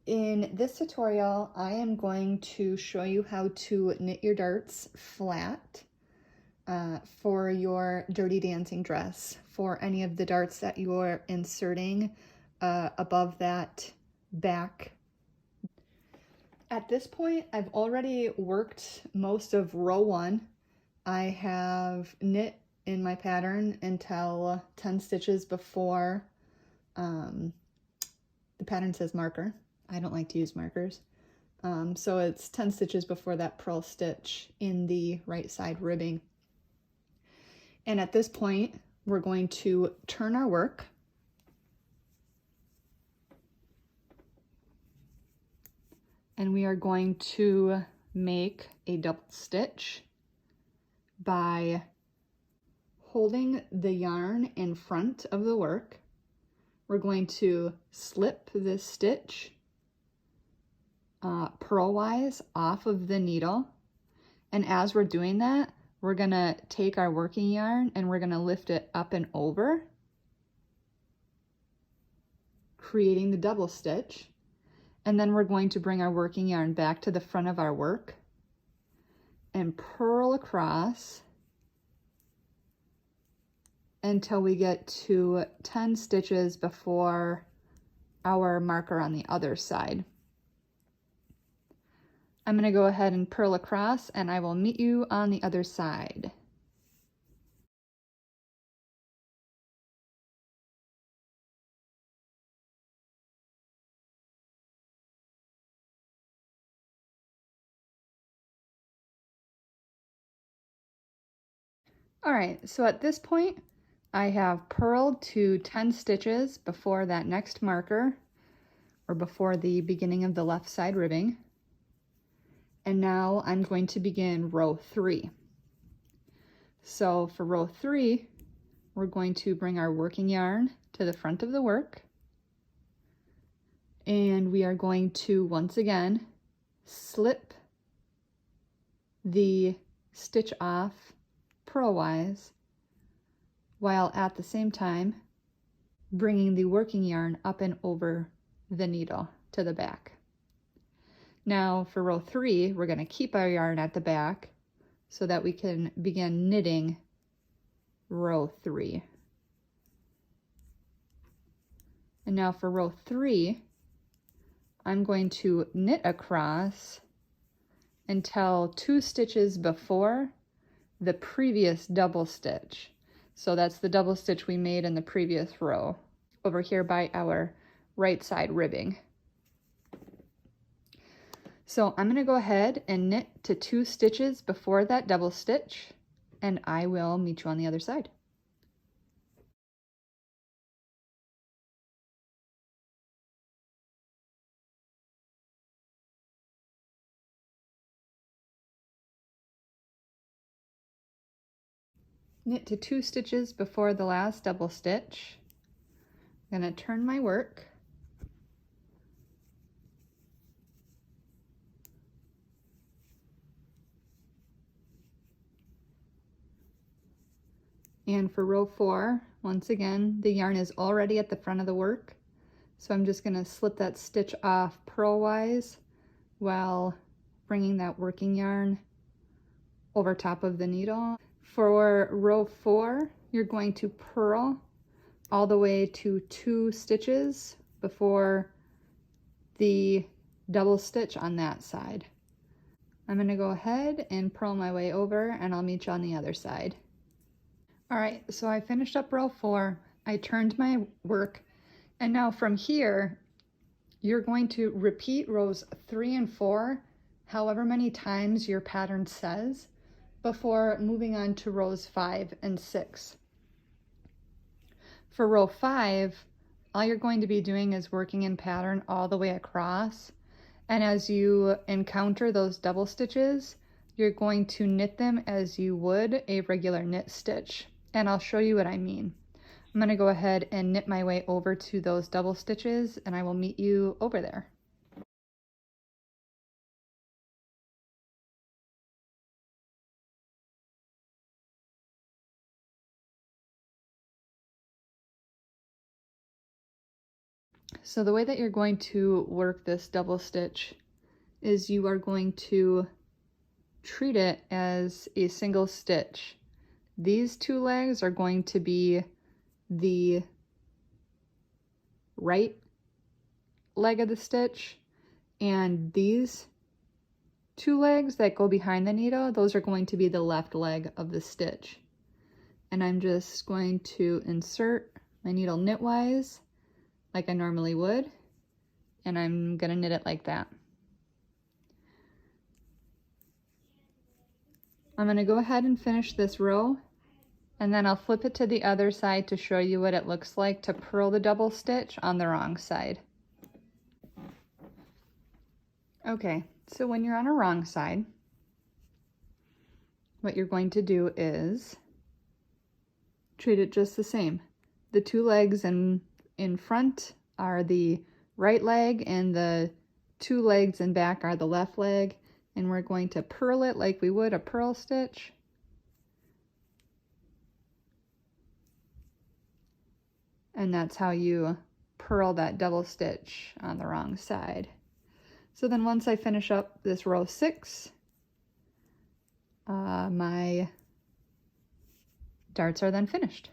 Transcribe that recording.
In this tutorial, I am going to show you how to knit your darts flat for your Dirty Dancing dress, for any of the darts that you're inserting above that back. At this point, I've already worked most of row 1. I have knit in my pattern until 10 stitches before the pattern says marker. I don't like to use markers. So it's 10 stitches before that purl stitch in the right side ribbing. And at this point, we're going to turn our work. And we are going to make a double stitch by holding the yarn in front of the work. We're going to slip this stitch purlwise off of the needle. And as we're doing that, we're gonna take our working yarn and we're gonna lift it up and over, creating the double stitch. And then we're going to bring our working yarn back to the front of our work and purl across until we get to 10 stitches before our marker on the other side. I'm going to go ahead and purl across and I will meet you on the other side. All right, so at this point, I have purled to 10 stitches before that next marker, or before the beginning of the left side ribbing. And now I'm going to begin row 3. So for row 3, we're going to bring our working yarn to the front of the work. And we are going to, once again, slip the stitch off purlwise, while at the same time bringing the working yarn up and over the needle to the back. Now for row 3, we're going to keep our yarn at the back so that we can begin knitting row 3. And now for row 3, I'm going to knit across until 2 stitches before the previous double stitch. So that's the double stitch we made in the previous row over here by our right side ribbing. So I'm going to go ahead and knit to 2 stitches before that double stitch, and I will meet you on the other side. Knit to 2 stitches before the last double stitch. I'm going to turn my work. And for row 4, once again, the yarn is already at the front of the work. So I'm just going to slip that stitch off purlwise while bringing that working yarn over top of the needle. For row 4, you're going to purl all the way to 2 stitches before the double stitch on that side. I'm going to go ahead and purl my way over and I'll meet you on the other side. All right, so I finished up row 4, I turned my work, and now from here, you're going to repeat rows 3 and 4, however many times your pattern says, before moving on to rows 5 and 6. For row 5, all you're going to be doing is working in pattern all the way across, and as you encounter those double stitches, you're going to knit them as you would a regular knit stitch. And I'll show you what I mean. I'm going to go ahead and knit my way over to those double stitches and I will meet you over there. So the way that you're going to work this double stitch is you are going to treat it as a single stitch. These two legs are going to be the right leg of the stitch, and these two legs that go behind the needle, those are going to be the left leg of the stitch. And I'm just going to insert my needle knitwise like I normally would, and I'm gonna knit it like that. I'm gonna go ahead and finish this row, and then I'll flip it to the other side to show you what it looks like to purl the double stitch on the wrong side. Okay, so when you're on a wrong side, what you're going to do is treat it just the same. The two legs in front are the right leg, and the two legs in back are the left leg, and we're going to purl it like we would a purl stitch. And that's how you purl that double stitch on the wrong side. So then once I finish up this row 6, my darts are then finished.